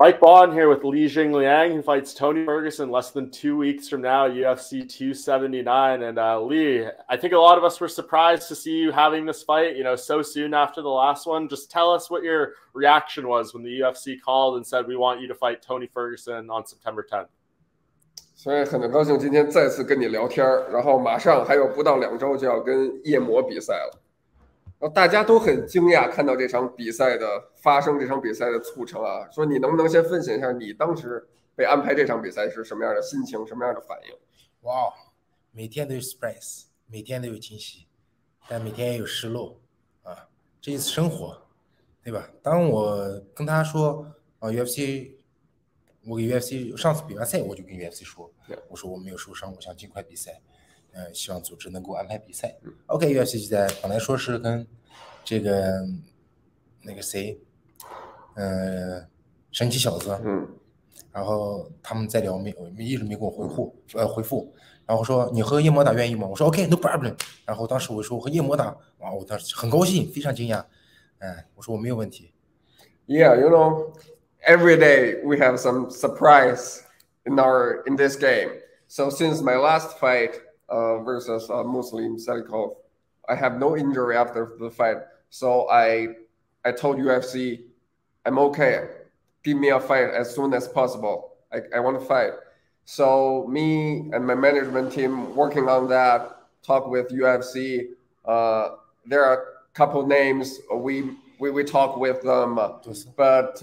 Mike Bohn here with Jingliang, who fights Tony Ferguson less than 2 weeks from now, UFC 279. And Lee, I think a lot of us were surprised to see you having this fight, so soon after the last one. Just tell us what your reaction was when the UFC called and said, we want you to fight Tony Ferguson on September 10th. 所以很高兴今天再次跟你聊天，然后马上还有不到2周就要跟夜魔比赛了。大家都很惊讶看到这场比赛的发生，这场比赛的促成啊。说你能不能先分享一下你当时被安排这场比赛是什么样的心情，什么样的反应？哇，每天都有 surprise， 每天都有惊喜，但每天也有失落啊，这就是生活，对吧？当我跟他说UFC， 我给 UFC 上次比完赛我就跟 UFC 说，我说我没有受伤，我想尽快比赛。希望组织能够安排比赛。OK，UFC 就在本来说是跟这个那个谁，神奇小子，然后他们在聊，一直没给我回复，然后说你和夜魔打愿意吗？我说 OK，no problem。然后当时我说我和夜魔打，哇，我当时很高兴，非常惊讶，我说我没有问题。Yeah, every day we have some surprise in this game. So since my last fight. Versus Muslim Salikov, I have no injury after the fight, so I told UFC, I'm okay. Give me a fight as soon as possible. I want to fight. So me and my management team working on that. Talk with UFC. There are a couple names we talk with them, but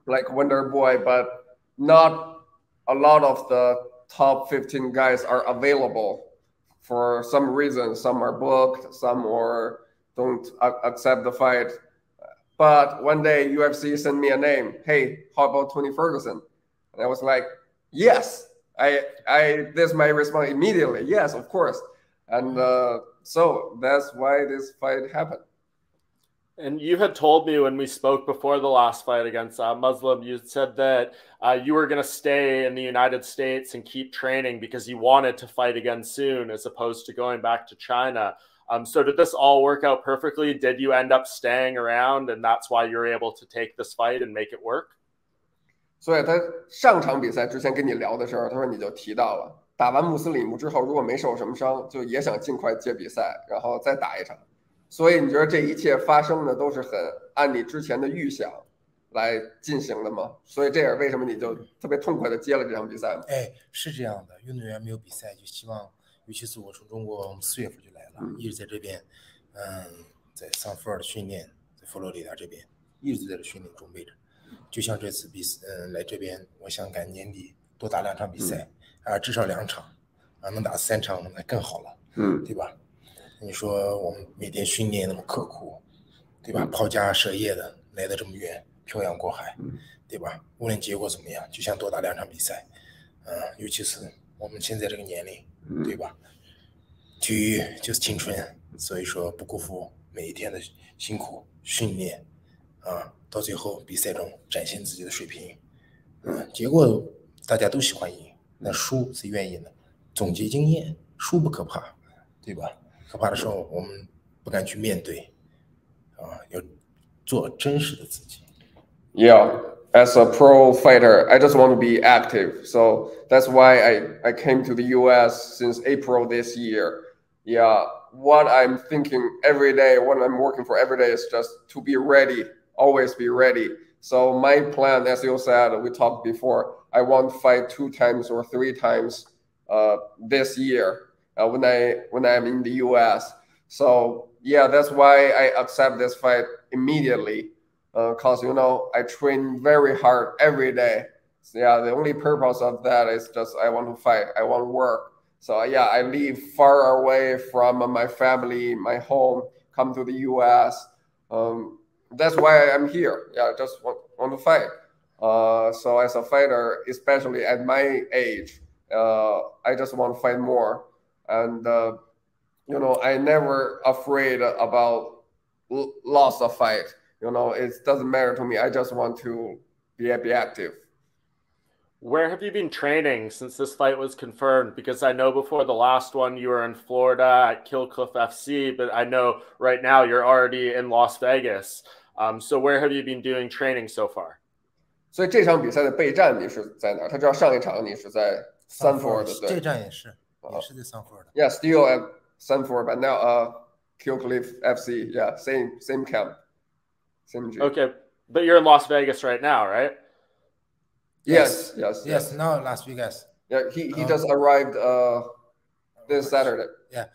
like Wonder Boy, but not a lot of the top 15 guys are available for some reason. Some are booked, some don't accept the fight. But one day UFC sent me a name. Hey, how about Tony Ferguson? And I was like, yes. This is my response immediately. Yes, of course. And so that's why this fight happened. And you had told me when we spoke before the last fight against Muslim, you said that you were going to stay in the United States and keep training because you wanted to fight again soon as opposed to going back to China. So did this all work out perfectly? Did you end up staying around and that's why you're able to take this fight and make it work? 所以他上场比赛之前跟你聊的时候，他说你就提到了打完穆斯林姆之后，如果没受什么伤，就也想尽快接比赛，然后再打一场。所以你觉得这一切发生的都是很按你之前的预想来进行的吗？所以这也是为什么你就特别痛快的接了这场比赛吗？是这样的，运动员没有比赛就希望，尤其是我从中国4月份就来了，一直在这边，在桑福尔的训练，在佛罗里达这边一直在这训练准备着。就像这次来这边，我想赶年底多打2场比赛，至少2场，能打3场那更好了，对吧？你说我们每天训练那么刻苦，对吧？抛家舍业的来得这么远，漂洋过海，对吧？无论结果怎么样，就想多打2场比赛，尤其是我们现在这个年龄，对吧？体育就是青春，所以说不辜负每一天的辛苦训练，到最后比赛中展现自己的水平，结果大家都喜欢赢，那输是愿意的，总结经验，输不可怕，对吧？可怕的时候我们不敢去面对，要做真实的自己。Yeah, as a pro fighter, I just want to be active. So that's why I came to the US since April this year. Yeah, what I'm thinking every day, what I'm working for every day is just to be ready, always be ready. So my plan, as you said, we talked before, I want to fight 2 times or 3 times this year. When I'm in the US. So yeah, that's why I accept this fight immediately. Cause I train very hard every day. So yeah, the only purpose of that is just I want to fight, I want to work. So yeah, I live far away from my family, my home, come to the US. That's why I'm here. Yeah, I just want to fight. So as a fighter, especially at my age, I just want to fight more. And I never afraid about loss of fight. It doesn't matter to me. I just want to be active. Where have you been training since this fight was confirmed? Because I know before the last one you were in Florida at Killcliff FC, but I know right now you're already in Las Vegas. So where have you been doing training so far? 所以这场比赛的备战你是在哪？他知道上一场你是在 Sanford 对，这站也是在 Sanford。Yeah, still at Sanford, but now Killcliff FC. Yeah, same camp, same gym. Okay, but you're in Las Vegas right now, right? Yes. Now Las Vegas. Yeah, he just arrived this Saturday. Yeah.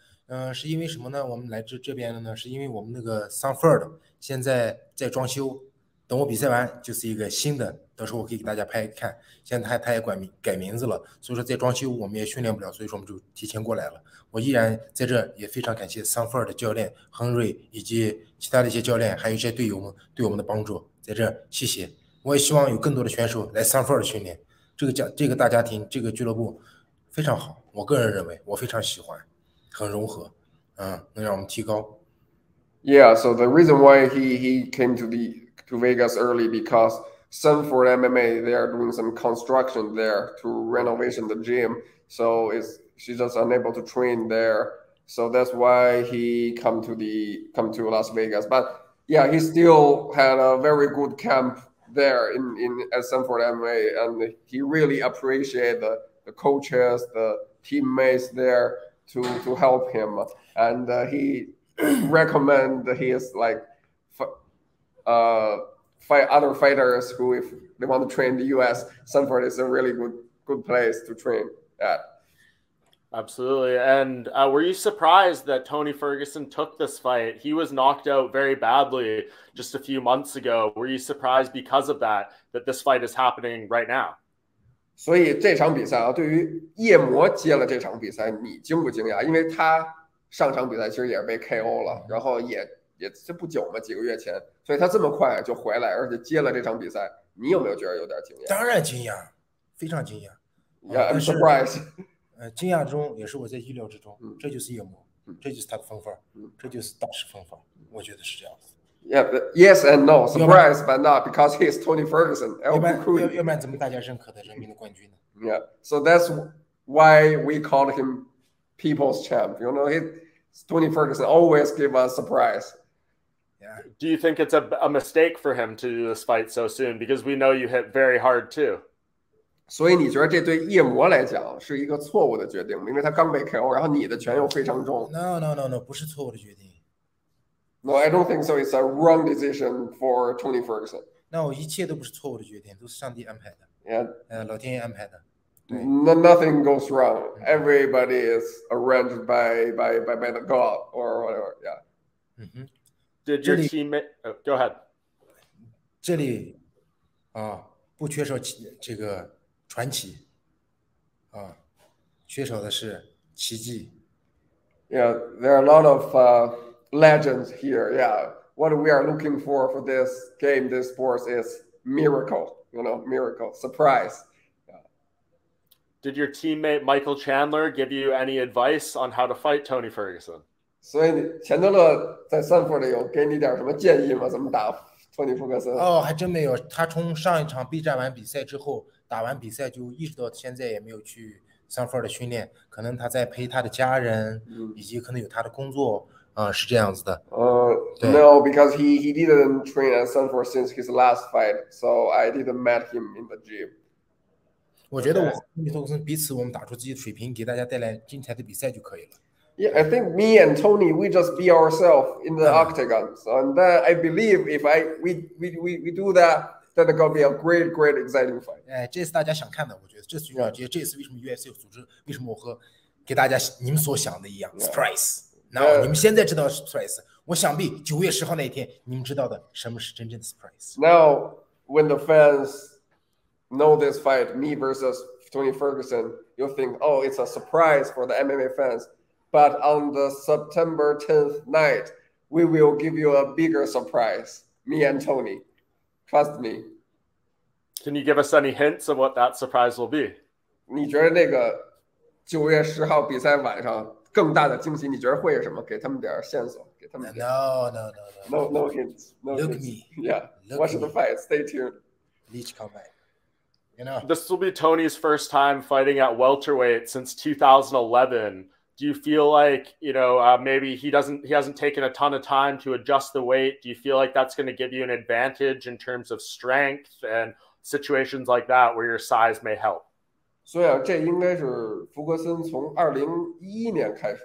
是因为什么呢？我们来这边的呢，是因为我们那个 Sanford 现在在装修，等我比赛完就是一个新的，到时候我可以给大家拍看。现在他也改名字了，所以说在装修我们也训练不了，所以说我们就提前过来了。我依然在这也非常感谢 Sanford 的教练亨瑞以及其他的一些教练，还有一些队友们对我们的帮助，在这谢谢。我也希望有更多的选手来 Sanford 训练，这个大家庭这个俱乐部非常好，我个人认为我非常喜欢。很融合，能让我们提高。Yeah, so the reason why he came to Vegas early because Sanford MMA they are doing some construction there to renovation the gym, so she's just unable to train there. So that's why he come to Las Vegas. But yeah, he still had a very good camp there at Sanford MMA, and he really appreciate the coaches, the teammates there. To help him, and he recommend his fight other fighters who if they want to train in the U.S. Sanford is a really good place to train at. Absolutely. And were you surprised that Tony Ferguson took this fight? He was knocked out very badly just a few months ago. Were you surprised because of that this fight is happening right now? 所以这场比赛啊，对于夜魔接了这场比赛，你惊不惊讶？因为他上场比赛其实也是被 KO 了，然后也这不久嘛，几个月前，所以他这么快就回来，而且接了这场比赛，你有没有觉得有点惊讶？当然惊讶，非常惊讶。Yeah, I'm surprised. 惊讶中也是我在意料之中，这就是夜魔，这就是他的风范，这就是大师风范，我觉得是这样子。Yeah, but yes and no. Surprised, but not because he's Tony Ferguson. 要不然怎么大家认可的人民的冠军呢 Yeah, so that's why we called him People's Champ. You know, Tony Ferguson always give us surprise. Yeah. Do you think it's a mistake for him to do this fight so soon? Because we know you hit very hard too. 所以你觉得这对夜魔来讲是一个错误的决定吗？因为他刚被 KO， 然后你的拳又非常重。No， 不是错误的决定。No, I don't think so. It's a wrong decision for Tony Ferguson. 那一切都不是错误的决定，都是上帝安排的。Yeah. 老天爷安排的。Nothing goes wrong. Everybody is arranged by the God or whatever. Yeah. Did your teammate? Go ahead. 这里不缺少这个传奇缺少的是奇迹。Yeah, there are a lot of legends here. Yeah, what we are looking for this game, this sport is miracle. You know, miracle, surprise. Yeah. Did your teammate Michael Chandler give you any advice on how to fight Tony Ferguson? 所以钱德勒在Sanford有给你点什么建议吗？怎么打托尼·福格森？还真没有。他从上一场备战完比赛之后，打完比赛就一直到现在也没有去Sanford的训练，可能他在陪他的家人，以及可能有他的工作。是这样子的。No, because he didn't train at Sanford since his last fight, so I didn't met him in the gym. 我觉得我和米托克森彼此我们打出自己的水平，给大家带来精彩的比赛就可以了。Yeah, I think me and Tony, we just be ourselves in the octagon. So, and then I believe if we do that, then it's gonna be a great exciting fight. 这是大家想看的，我觉得这是这也是为什么 UFC 有组织，为什么我和给大家你们所想的一样 surprise。然后你们现在知道 surprise， 我想必9月10号那一天，你们知道的什么是真正的 surprise。 Now, when the fans know this fight, me versus Tony Ferguson, you'll think, oh, it's a surprise for the MMA fans. But on the September 10th night, we will give you a bigger surprise, me and Tony. Trust me. Can you give us any hints of what that surprise will be? 你觉得那个9月10号比赛晚上更大的惊喜，你觉得会是什么？给他们点线索，给他们。No hints. No Look hints. me. Yeah. Watch the fight. Stay tuned. Leech combat. You know. This will be Tony's first time fighting at welterweight since 2011. Do you feel like, maybe he hasn't taken a ton of time to adjust the weight? Do you feel like that's going to give you an advantage in terms of strength and situations like that where your size may help. 所以啊，这应该是福格森从2011年开始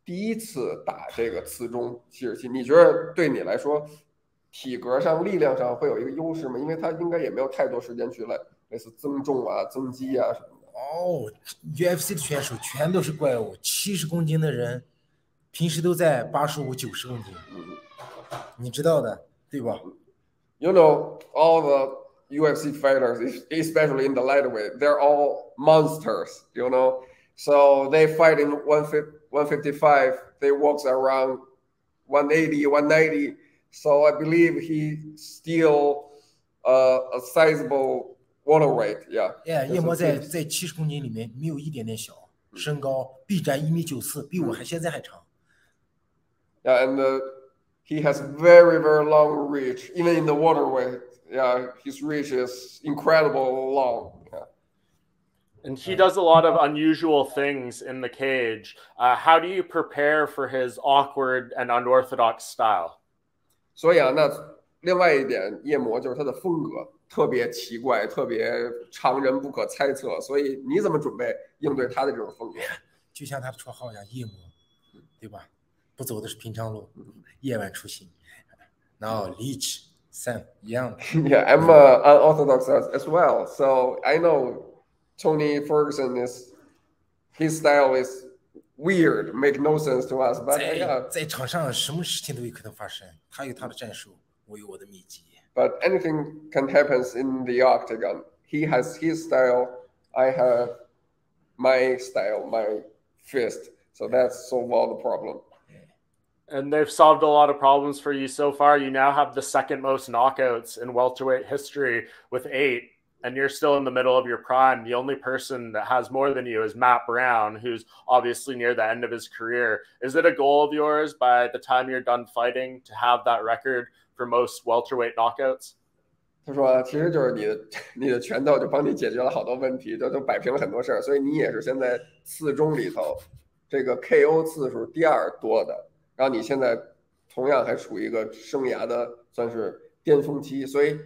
第一次打这个次中77。你觉得对你来说，体格上、力量上会有一个优势吗？因为他应该也没有太多时间去类似增重啊、增肌啊什么的。哦 ，UFC 的选手全都是怪物，70公斤的人，平时都在85、90公斤，你知道的，对吧？ You know, all the UFC fighters, especially in the lightweight, they're all monsters, you know. So they fight in 155, they walk around 180, 190. So I believe he's still a sizable welterweight, yeah. Yeah, 夜魔在70公斤里面没有一点点小，身高臂展1.94米，比我现在还长。Yeah, and he has very, very long reach, even in the welterweight. Yeah, his reach is incredible long. Yeah. And he does a lot of unusual things in the cage. How do you prepare for his awkward and unorthodox style? 所以啊，那另外一点，夜魔就是他的风格特别奇怪，特别常人不可猜测。所以你怎么准备应对他的这种风格？就像他的绰号一样，夜魔，对吧？不走的是平常路，夜晚出行。然后 Leech Sam 一样的。Yeah, I'm unorthodox as well. So I know Tony Ferguson his style is weird, make no sense to us. But yeah, 在场上什么事情都有可能发生。他有他的战术，我有我的秘籍。But anything can happen in the octagon. He has his style. I have my style, my fist. So that's solve all the problem. And they've solved a lot of problems for you so far. You now have the second most knockouts in welterweight history with 8, and you're still in the middle of your prime. The only person that has more than you is Matt Brown, who's obviously near the end of his career. Is it a goal of yours by the time you're done fighting to have that record for most welterweight knockouts? 他说，其实就是你的拳头就帮你解决了好多问题，都摆平了很多事儿，所以你也是现在次中里头这个 KO 次数第2多的。然后你现在同样还处于一个生涯的算是巅峰期，所以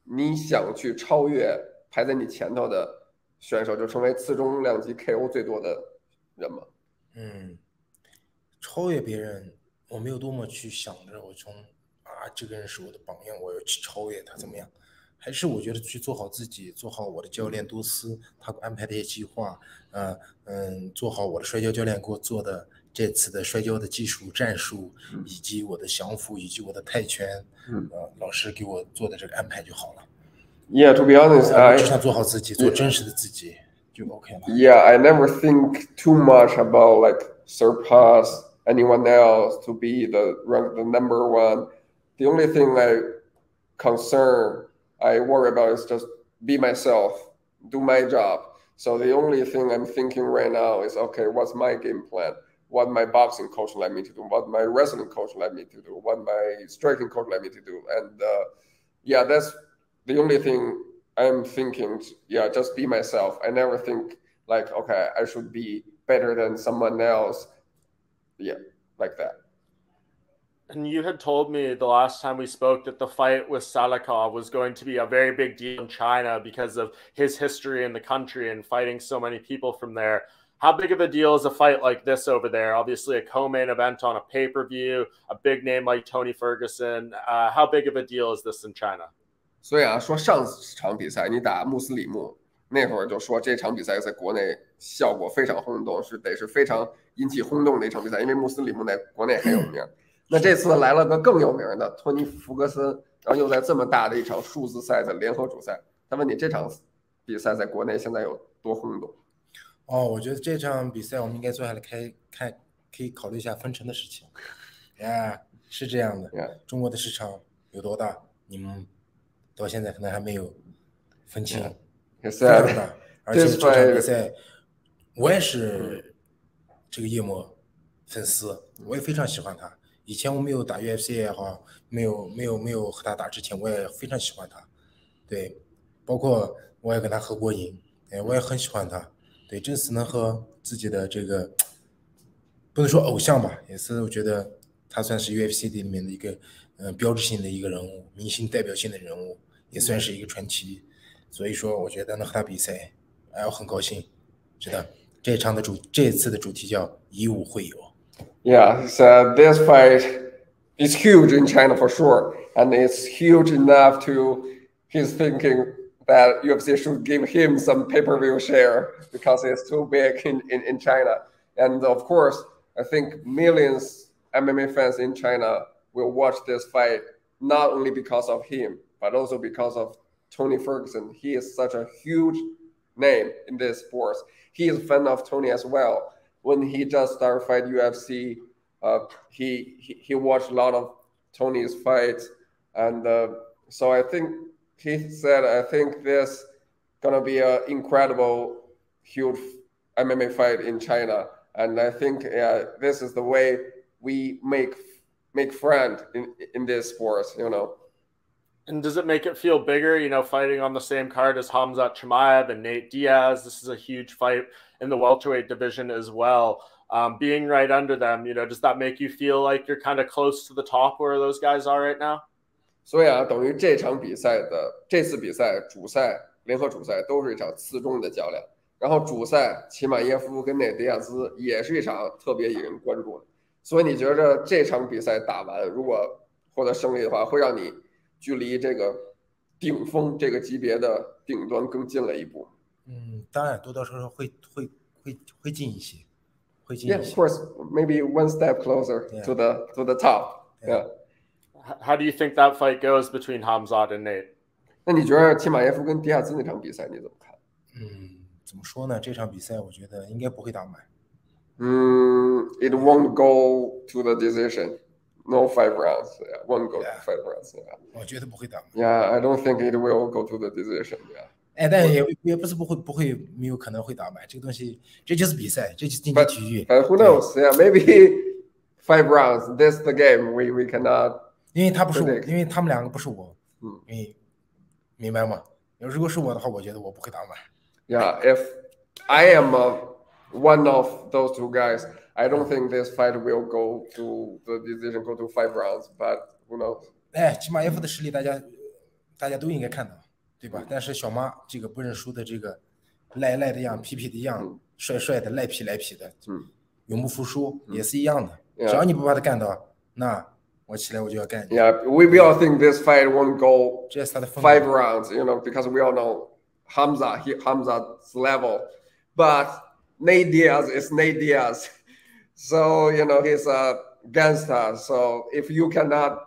你想去超越排在你前头的选手，就成为次中量级 KO 最多的人吗？超越别人，我没有多么去想着我这个人是我的榜样，我要去超越他怎么样？还是我觉得去做好自己，做好我的教练多斯他给我安排的一些计划，做好我的摔跤教练给我做的。这次的摔跤的技术战术，以及我的降服，以及我的泰拳，老师给我做的这个安排就好了。Yeah, to be honest, 我只想做好自己，做真实的自己就 OK 了。Yeah, I never think too much about like surpass anyone else to be the number one. The only thing I worry about is just be myself, do my job. So the only thing I'm thinking right now is, okay, what's my game plan? What my boxing coach led me to do, what my wrestling coach led me to do, what my striking coach led me to do. And yeah, that's the only thing I'm thinking. Yeah, just be myself. I never think like, okay, I should be better than someone else. Yeah, like that. And you had told me the last time we spoke that the fight with Salakov was going to be a very big deal in China because of his history in the country and fighting so many people from there. How big of a deal is a fight like this over there? Obviously, a co-main event on a pay-per-view, a big name like Tony Ferguson. How big of a deal is this in China? 所以啊，说上场比赛你打穆斯里木那会儿就说这场比赛在国内效果非常轰动，是非常引起轰动的一场比赛，因为穆斯里木在国内很有名。那这次来了个更有名的托尼福格森，然后又在这么大的一场数字赛的联合主赛，他问你这场比赛在国内现在有多轰动？我觉得这场比赛我们应该坐下来可以考虑一下分成的事情。是这样的，中国的市场有多大？你们到现在可能还没有分清。非常大，而且这场比赛我也是这个夜魔粉丝，我也非常喜欢他。以前我没有打 UFC 也好，没有和他打之前，我也非常喜欢他。对，包括我也跟他合过影，我也很喜欢他。对，这次能和自己的这个不能说偶像吧，也是我觉得他算是 UFC 里面的一个标志性的一个人物，明星代表性的人物，也算是一个传奇。所以说我觉得能和他比赛，我很高兴。是的，这次的主题叫以武会友。Yeah, so this fight is huge in China for sure, and it's huge enough to he's thinking that UFC should give him some pay-per-view share because it's too big in China. And of course, I think millions MMA fans in China will watch this fight not only because of him, but also because of Tony Ferguson. He is such a huge name in this sport. He is a fan of Tony as well. When he just started fight UFC, he watched a lot of Tony's fights, and so I think he said, I think this gonna be an incredible, huge MMA fight in China, and I think this is the way we make friend in this sport, you know. And does it make it feel bigger, you know, fighting on the same card as Khamzat Chimaev and Nate Diaz? This is a huge fight in the welterweight division as well. Being right under them, you know, does that make you feel like you're kind of close to the top where those guys are right now? 所以等于这次比赛主赛联合主赛都是一场刺中的较量，然后主赛齐马耶夫跟内迪亚兹也是一场特别引人关注的。所以你觉着这场比赛打完，如果获得胜利的话，会让你距离这个顶峰这个级别的顶端更近了一步。当然多多少少会近一些，会近一些。Yeah, of course, maybe one step closer to the top. Yeah. How do you think that fight goes between Khamzat and Nate? 那你觉得齐马耶夫跟迪亚兹那场比赛你怎么看？怎么说呢？这场比赛我觉得应该不会打满。It won't go to the decision. No 5 rounds. Yeah, won't go to 5 rounds. Yeah. 我觉得不会打满。Yeah, I don't think it will go to the decision. Yeah. 但也不是不会没有可能会打满。这个东西，这就是比赛，这就是竞技体育。But who knows? Yeah, maybe 5 rounds. This is the game. We cannot. 因为他们两个不是我。明白吗？如果是我的话，我觉得我不会打满。Yeah, if I am one of those 2 guys, I don't think this fight will go to the decision, go to 5 rounds. But who knows? 齐马耶夫的实力大家都应该看到，对吧？但是小马这个不认输的这个赖的样、痞的样、帅的赖皮的，永不服输也是一样的。只要你不把他干到，那我起来我就要干你。Yeah, we all think this fight won't go 5 rounds, you know, because we all know Khamzat's level. But Nate Diaz is Nate Diaz. So, you know, he's a gangster. So if you cannot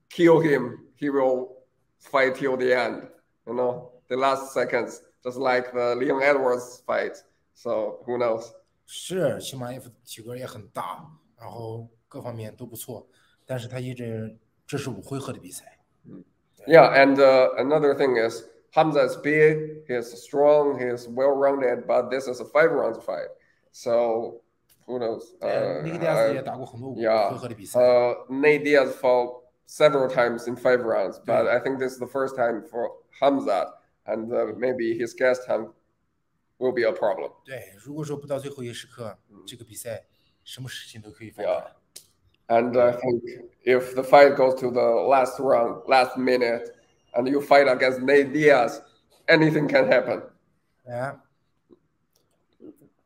kill him, he will fight till the end, you know, the last seconds, just like the Leon Edwards fight. So who knows? 是，齐马耶夫体格也很大，然后各方面都不错，但是他这是5回合的比赛。Yeah, and another thing is Khamzat is big, he's strong, he's well-rounded, but this is a 5 rounds fight. So who knows? Nate Diaz 也打过很多回合的比赛。Nate Diaz fought several times in 5 rounds, but I think this is the first time for Khamzat, and maybe his gas time will be a problem. 对，如果说不到最后一时刻，这个比赛什么事情都可以发生。And I think if the fight goes to the last round, last minute, and you fight against Nate Diaz, anything can happen. Yeah.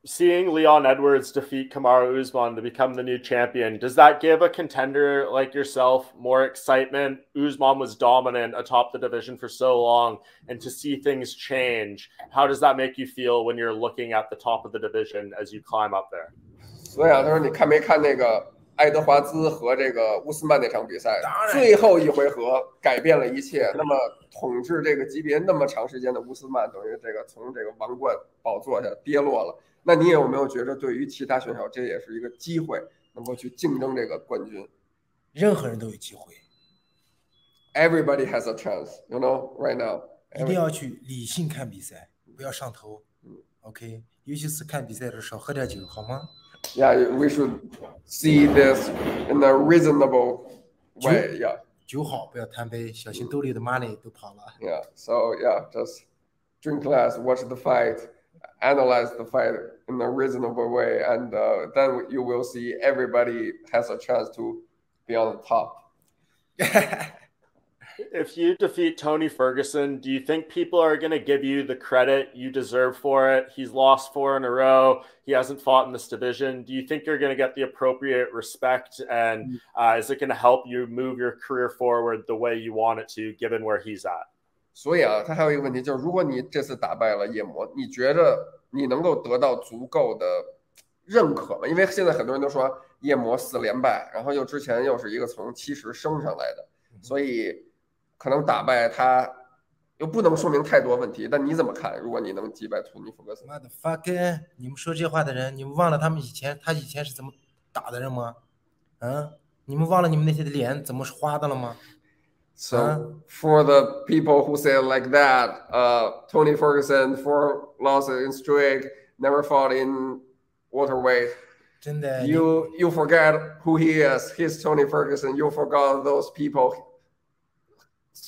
Seeing Leon Edwards defeat Kamaru Usman to become the new champion, does that give a contender like yourself more excitement? Usman was dominant atop the division for so long, and to see things change, how does that make you feel when you're looking at the top of the division as you climb up there? 所以他说你看没看那个爱德华兹和这个乌斯曼那场比赛？最后一回合改变了一切。那么统治这个级别那么长时间的乌斯曼，等于这个从这个王冠宝座下跌落了。那你有没有觉得，对于其他选手，这也是一个机会，能够去竞争这个冠军？任何人都有机会。Everybody has a chance, you know, right now. 一定要去理性看比赛，不要上头。OK， 尤其是看比赛的时候，喝点酒，好吗？ Yeah, we should see this in a reasonable way. Yeah. 酒好，不要贪杯，小心兜里的 money 都跑了。Yeah. So yeah, just drink less, watch the fight, analyze the fight in a reasonable way, and then you will see everybody has a chance to be on the top. If you defeat Tony Ferguson, do you think people are going to give you the credit you deserve for it? He's lost 4 in a row. He hasn't fought in this division. Do you think you're going to get the appropriate respect? And is it going to help you move your career forward the way you want it to, given where he's at? 所以啊，他还有一个问题就是，如果你这次打败了夜魔，你觉得你能够得到足够的认可吗？因为现在很多人都说夜魔4连败，然后之前又是一个从70升上来的，所以可能打败他又不能说明太多问题。但你怎么看？如果你能击败托尼·弗格森？Motherfucker，你们说这话的人，你们忘了他以前是怎么打的人吗？你们忘了你们那些的脸怎么花的了吗？ So for the people who say it like that, Tony Ferguson 4 losses in streak, never fought in welterweight. You forget who he is. He's Tony Ferguson. You forgot those people.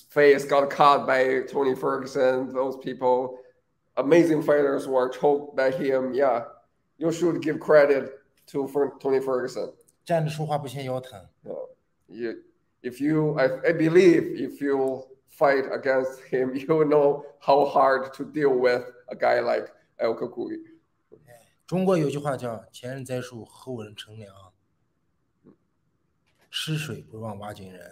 Face got caught by Tony Ferguson. Those people, amazing fighters, were choked by him. Yeah, you should give credit to Tony Ferguson. 站着说话不嫌腰疼。I believe if you fight against him, you will know how hard to deal with a guy like El Kakui. 中国有句话叫"前人栽树，后人乘凉"，吃水不忘挖井人。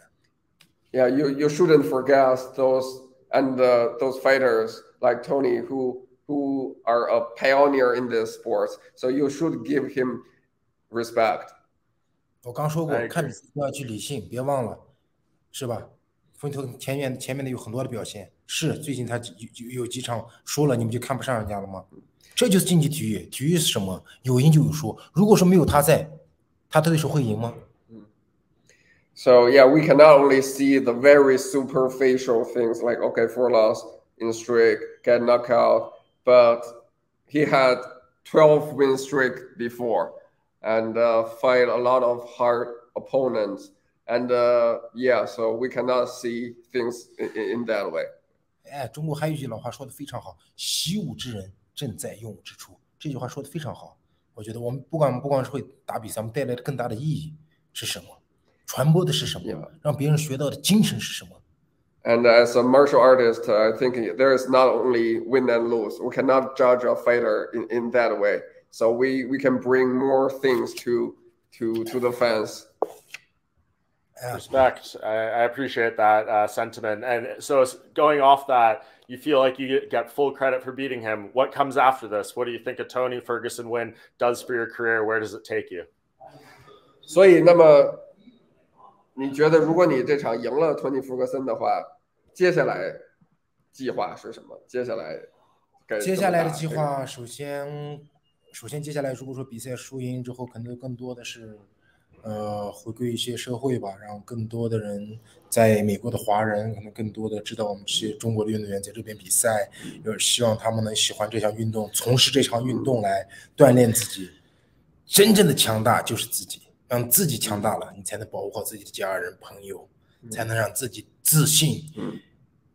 Yeah, you shouldn't forget those fighters like Tony who are a pioneer in this sports. So you should give him respect. 我刚说过，看比赛要去理性，别忘了，是吧？风头前面的有很多的表现，是最近他有几场输了，你们就看不上人家了吗？这就是竞技体育，体育是什么？有赢就有输。如果说没有他在，他对手会赢吗？ So yeah, we cannot only see the very superficial things like 4 loss in streak, get knocked out, but he had 12 win streak before. And fight a lot of hard opponents, and so we cannot see things in that way. 哎，中国还有一句老话说的非常好，"习武之人正在用武之处"。这句话说的非常好。我觉得我们不光是会打比赛，我们带来的更大的意义是什么？传播的是什么？让别人学到的精神是什么？ And as a martial artist, I think there is not only win and lose. We cannot judge a fighter in that way. So we can bring more things to the fans. Respect. I appreciate that sentiment. And so going off that, you feel like you get full credit for beating him. What comes after this? What do you think a Tony Ferguson win does for your career? Where does it take you? 所以，那么你觉得，如果你这场赢了托尼·弗格森的话，接下来计划是什么？接下来的计划，首先接下来如果说比赛输赢之后，可能更多的是回归一些社会吧，让更多的人在美国的华人可能更多的知道我们这些中国的运动员在这边比赛，希望他们能喜欢这项运动，从事这项运动来锻炼自己。真正的强大就是自己，让自己强大了，你才能保护好自己的家人朋友，才能让自己自信。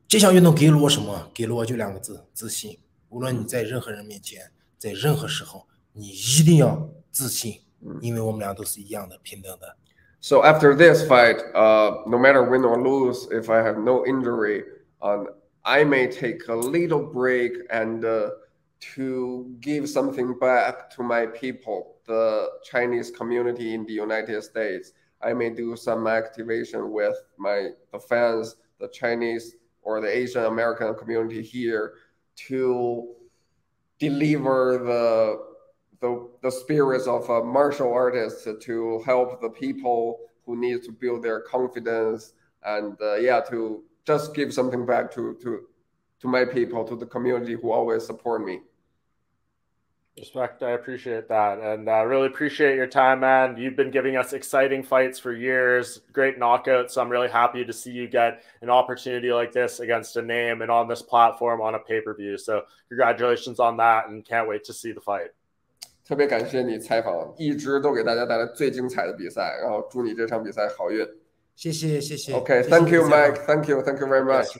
这项运动给了我什么？给了我就2个字：自信。无论你在任何人面前，在任何时候，你一定要自信，因为我们俩都是一样的，平等的。So after this fight, no matter win or lose, if I have no injury, I may take a little break and to give something back to my people, the Chinese community in the United States. I may do some activation with the fans, the Chinese or the Asian American community here to deliver the spirits of a martial artist to help the people who need to build their confidence and to just give something back to my people, to the community who always support me. Respect. I appreciate that. And really appreciate your time, man. You've been giving us exciting fights for years, great knockouts. So I'm really happy to see you get an opportunity like this against a name and on this platform on a pay-per-view. So congratulations on that and can't wait to see the fight. 特别感谢你采访，一直都给大家带来最精彩的比赛，然后祝你这场比赛好运。谢谢。Okay, thank you, Mike. Thank you very much.